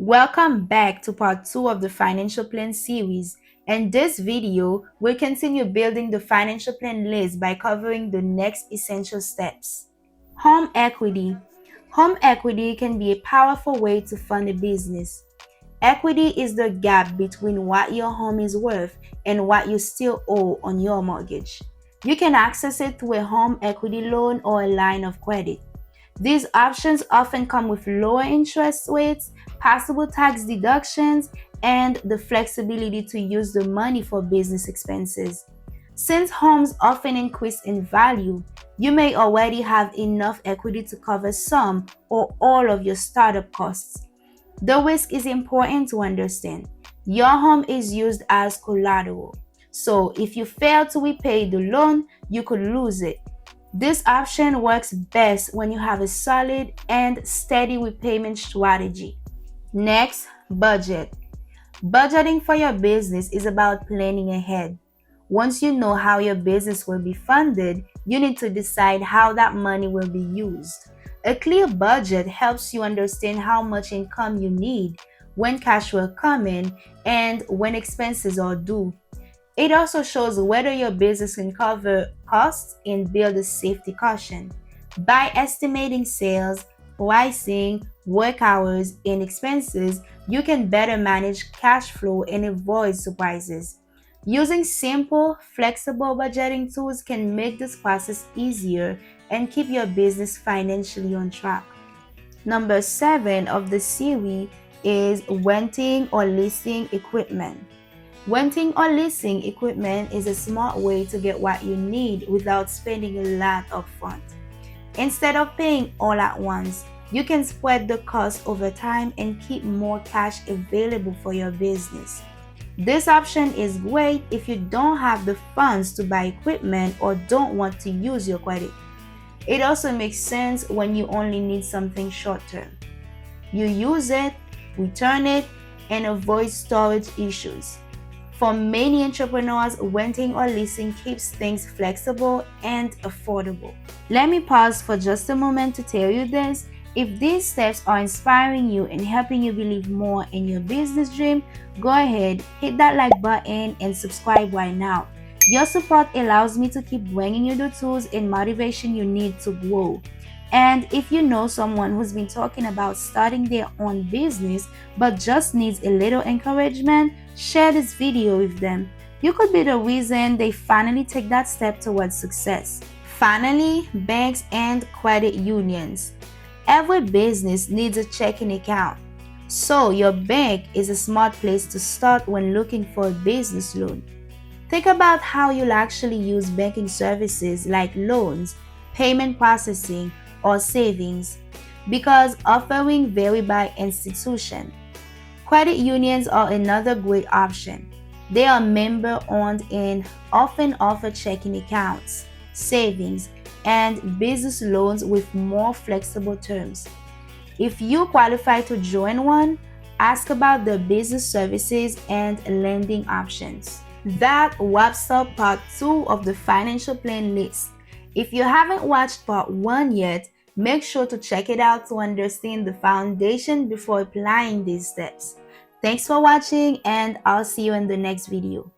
Welcome back to part 2 of the financial plan series. In this video, we'll continue building the financial plan list by covering the next essential steps. Home equity. Home equity can be a powerful way to fund a business. Equity is the gap between what your home is worth and what you still owe on your mortgage. You can access it through a home equity loan or a line of credit. These options often come with lower interest rates, possible tax deductions, and the flexibility to use the money for business expenses. Since homes often increase in value, you may already have enough equity to cover some or all of your startup costs. The risk is important to understand. Your home is used as collateral. So if you fail to repay the loan, you could lose it. This option works best when you have a solid and steady repayment strategy. Next, budget. Budgeting for your business is about planning ahead. Once you know how your business will be funded, you need to decide how that money will be used. A clear budget helps you understand how much income you need, when cash will come in, and when expenses are due. It also shows whether your business can cover costs and build a safety cushion. By estimating sales, pricing, work hours, and expenses, you can better manage cash flow and avoid surprises. Using simple, flexible budgeting tools can make this process easier and keep your business financially on track. Number 7 of the series is renting or leasing equipment. Renting or leasing equipment is a smart way to get what you need without spending a lot upfront. Instead of paying all at once, you can spread the cost over time and keep more cash available for your business. This option is great if you don't have the funds to buy equipment or don't want to use your credit. It also makes sense when you only need something short term. You use it, return it, and avoid storage issues. For many entrepreneurs, renting or leasing keeps things flexible and affordable. Let me pause for just a moment to tell you this. If these steps are inspiring you and helping you believe more in your business dream, go ahead, hit that like button and subscribe right now. Your support allows me to keep bringing you the tools and motivation you need to grow. And if you know someone who's been talking about starting their own business but just needs a little encouragement, share this video with them. You could be the reason they finally take that step towards success. Finally, banks and credit unions. Every business needs a checking account. So your bank is a smart place to start when looking for a business loan. Think about how you'll actually use banking services like loans, payment processing, or savings, because offering vary by institution. Credit unions are another great option. They are member-owned and often offer checking accounts, savings, and business loans with more flexible terms. If you qualify to join one, ask about the business services and lending options. That wraps up part 2 of the financial plan list. If you haven't watched part 1 yet, make sure to check it out to understand the foundation before applying these steps. Thanks for watching, and I'll see you in the next video.